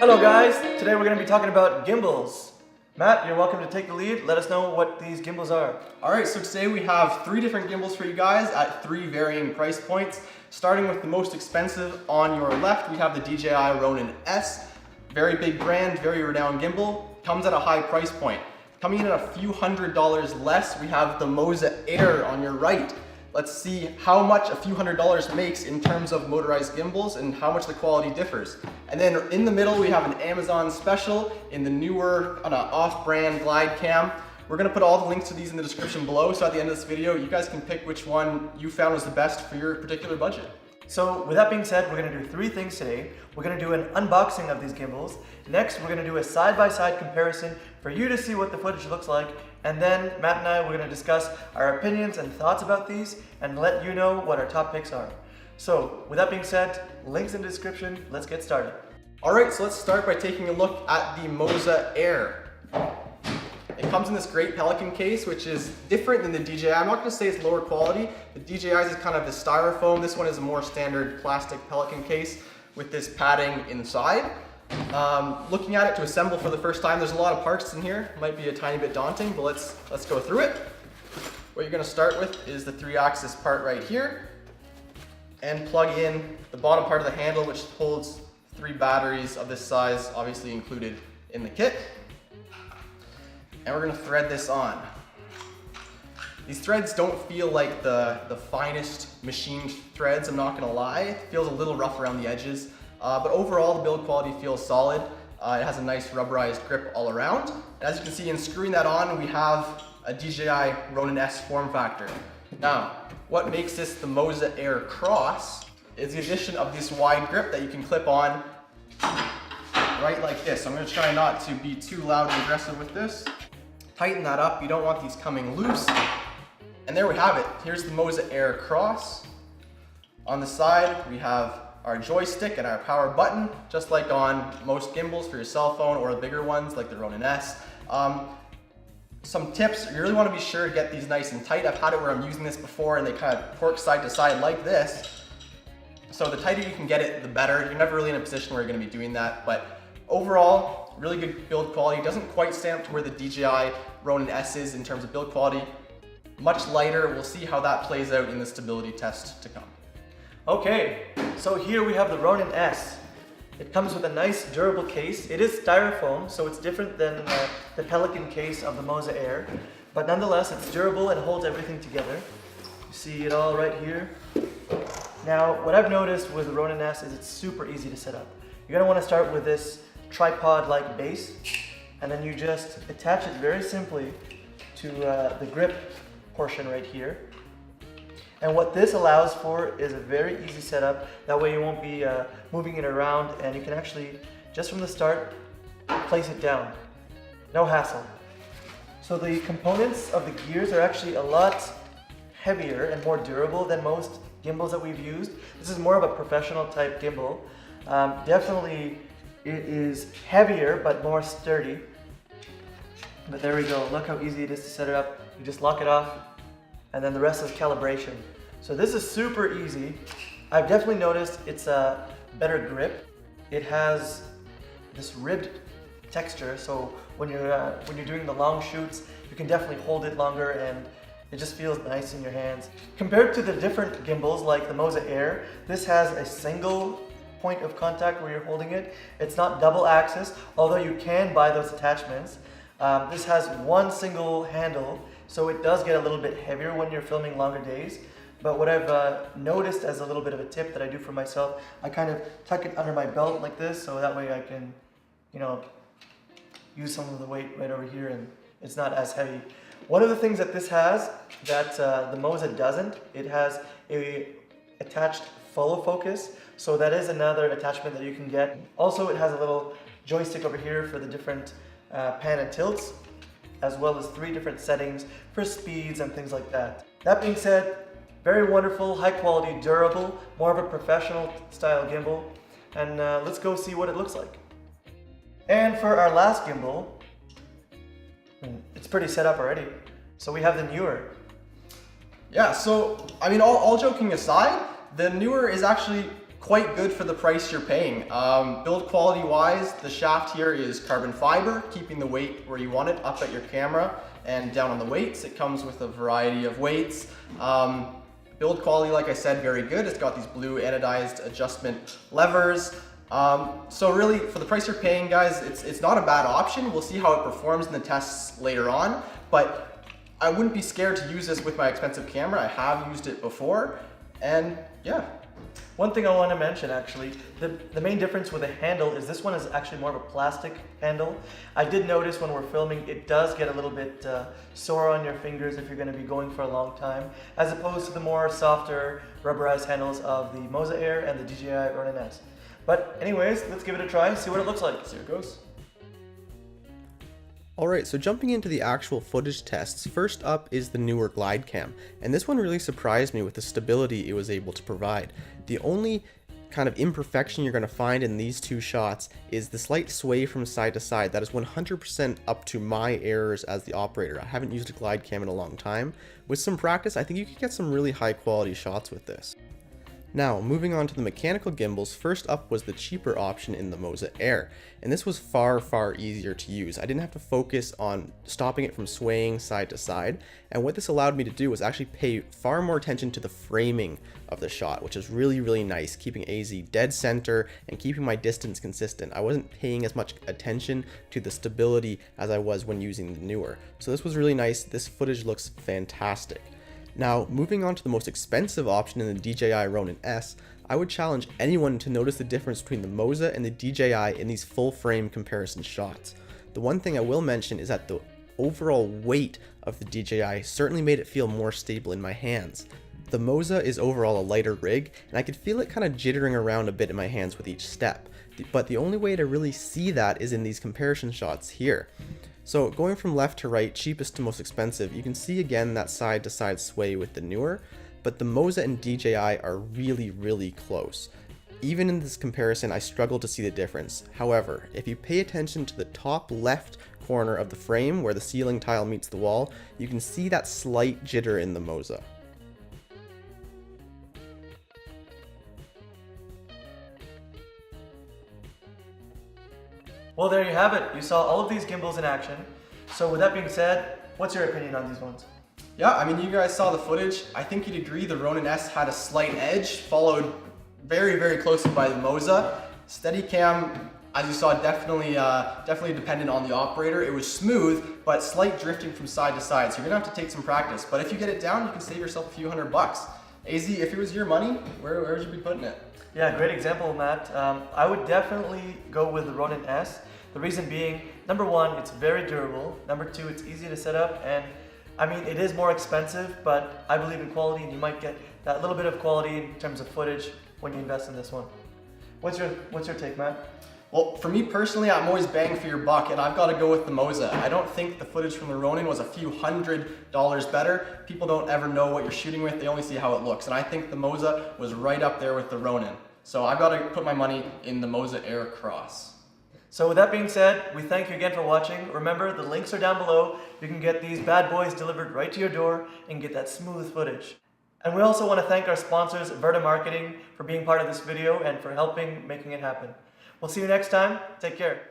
Hello guys, today we're going to be talking about gimbals. Matt, you're welcome to take the lead. Let us know what these gimbals are. Alright, so today we have 3 different gimbals for you guys at 3 varying price points. Starting with the most expensive on your left, we have the DJI Ronin-s. Very big brand, very renowned gimbal. Comes at a high price point. Coming in at a few $100s less, we have the MOZA AIR on your right. Let's see how much a few $100s makes in terms of motorized gimbals and how much the quality differs. And then in the middle, we have an Amazon special in the Neewer off-brand Glidecam. We're gonna put all the links to these in the description below, so at the end of this video, you guys can pick which one you found was the best for your particular budget. So with that being said, we're going to do 3 things today. We're going to do an unboxing of these gimbals. Next, we're going to do a side-by-side comparison for you to see what the footage looks like. And then Matt and I, we're going to discuss our opinions and thoughts about these and let you know what our top picks are. So with that being said, links in the description. Let's get started. Alright, so let's start by taking a look at the MOZA AIR. It comes in this great Pelican case, which is different than the DJI. I'm not going to say it's lower quality. The DJI's is kind of the styrofoam. This one is a more standard plastic Pelican case with this padding inside. Looking at it to assemble for the first time, there's a lot of parts in here. It might be a tiny bit daunting, but let's go through it. What you're going to start with is the 3-axis part right here, and plug in the bottom part of the handle, which holds 3 batteries of this size, obviously included in the kit. And we're going to thread this on. These threads don't feel like the finest machined threads, I'm not going to lie. It feels a little rough around the edges, but overall the build quality feels solid. It has a nice rubberized grip all around. And as you can see, in screwing that on, we have a DJI Ronin-s form factor. Now, what makes this the MOZA AIR Cross is the addition of this wide grip that you can clip on right like this. I'm going to try not to be too loud and aggressive with this. Tighten that up, you don't want these coming loose. And there we have it. Here's the MOZA AIR Cross. On the side, we have our joystick and our power button, just like on most gimbals for your cell phone or the bigger ones like the Ronin-s. Some tips, you really want to be sure to get these nice and tight. I've had it where I'm using this before and they kind of torque side to side like this. So the tighter you can get it, the better. You're never really in a position where you're going to be doing that, but overall, really good build quality. It doesn't quite stand up to where the DJI Ronin-s is in terms of build quality. Much lighter. We'll see how that plays out in the stability test to come. Okay, so here we have the Ronin-s. It comes with a nice durable case. It is styrofoam, so it's different than the Pelican case of the MOZA AIR. But nonetheless, it's durable and holds everything together. You see it all right here. Now, what I've noticed with the Ronin-s is it's super easy to set up. You're going to want to start with this tripod-like base, and then you just attach it very simply to the grip portion right here. And what this allows for is a very easy setup. That way you won't be moving it around, and you can actually, just from the start, place it down. No hassle. So the components of the gears are actually a lot heavier and more durable than most gimbals that we've used. This is more of a professional type gimbal. Definitely it is heavier but more sturdy. But there we go, look how easy it is to set it up. You just lock it off and then the rest is calibration. So this is super easy. I've definitely noticed it's a better grip. It has this ribbed texture, so when you're doing the long shoots, you can definitely hold it longer and it just feels nice in your hands. Compared to the different gimbals like the MOZA AIR, this has a single point of contact where you're holding it. It's not double axis, although you can buy those attachments. This has one single handle, so it does get a little bit heavier when you're filming longer days. But what I've noticed as a little bit of a tip that I do for myself, I kind of tuck it under my belt like this, so that way I can, use some of the weight right over here and it's not as heavy. One of the things that this has that the MOZA doesn't, it has a attached follow focus, so that is another attachment that you can get. Also, it has a little joystick over here for the different pan and tilts, as well as 3 different settings for speeds and things like that. That being said, very wonderful, high quality, durable, more of a professional style gimbal, and let's go see what it looks like. And for our last gimbal, it's pretty set up already. So we have the Neewer. Yeah, so I mean, all joking aside, the Neewer is actually quite good for the price you're paying. Build quality wise, the shaft here is carbon fiber, keeping the weight where you want it, up at your camera and down on the weights. It comes with a variety of weights. Build quality, like I said, very good. It's got these blue anodized adjustment levers. So really, for the price you're paying, guys, it's not a bad option. We'll see how it performs in the tests later on, but I wouldn't be scared to use this with my expensive camera. I have used it before, and yeah. One thing I want to mention actually, the main difference with the handle is this one is actually more of a plastic handle. I did notice when we're filming, it does get a little bit sore on your fingers if you're going to be going for a long time, as opposed to the more softer rubberized handles of the MOZA AIR and the DJI Ronin-s. But anyways, let's give it a try, see what it looks like. See how it goes. Alright, so jumping into the actual footage tests, first up is the Neewer Glidecam, and this one really surprised me with the stability it was able to provide. The only kind of imperfection you're going to find in these two shots is the slight sway from side to side. That is 100% up to my errors as the operator. I haven't used a Glidecam in a long time. With some practice, I think you could get some really high quality shots with this. Now, moving on to the mechanical gimbals, first up was the cheaper option in the MOZA AIR, and this was far easier to use. I didn't have to focus on stopping it from swaying side to side, and what this allowed me to do was actually pay far more attention to the framing of the shot, which is really nice, keeping AZ dead center and keeping my distance consistent. I wasn't paying as much attention to the stability as I was when using the Neewer. So this was really nice. This footage looks fantastic. Now, moving on to the most expensive option in the DJI Ronin-s, I would challenge anyone to notice the difference between the MOZA and the DJI in these full frame comparison shots. The one thing I will mention is that the overall weight of the DJI certainly made it feel more stable in my hands. The MOZA is overall a lighter rig, and I could feel it kind of jittering around a bit in my hands with each step, but the only way to really see that is in these comparison shots here. So going from left to right, cheapest to most expensive, you can see again that side to side sway with the Neewer, but the MOZA and DJI are really close. Even in this comparison, I struggle to see the difference. However, if you pay attention to the top left corner of the frame where the ceiling tile meets the wall, you can see that slight jitter in the MOZA. Well, there you have it. You saw all of these gimbals in action. So with that being said, what's your opinion on these ones? Yeah, I mean, you guys saw the footage. I think you'd agree the Ronin-s had a slight edge, followed very closely by the MOZA. Steadicam, as you saw, definitely dependent on the operator. It was smooth, but slight drifting from side to side. So you're gonna have to take some practice. But if you get it down, you can save yourself a few $100. AZ, if it was your money, where would you be putting it? Yeah, great example, Matt. I would definitely go with the Ronin-s. The reason being, number one, it's very durable. Number two, it's easy to set up, and I mean, it is more expensive, but I believe in quality, and you might get that little bit of quality in terms of footage when you invest in this one. What's your take, Matt? Well, for me personally, I'm always bang for your buck, and I've got to go with the MOZA. I don't think the footage from the Ronin was a few $100 better. People don't ever know what you're shooting with, they only see how it looks. And I think the MOZA was right up there with the Ronin. So I've got to put my money in the MOZA AIR Cross. So with that being said, we thank you again for watching. Remember, the links are down below. You can get these bad boys delivered right to your door and get that smooth footage. And we also want to thank our sponsors, Verta Marketing, for being part of this video and for helping making it happen. We'll see you next time. Take care.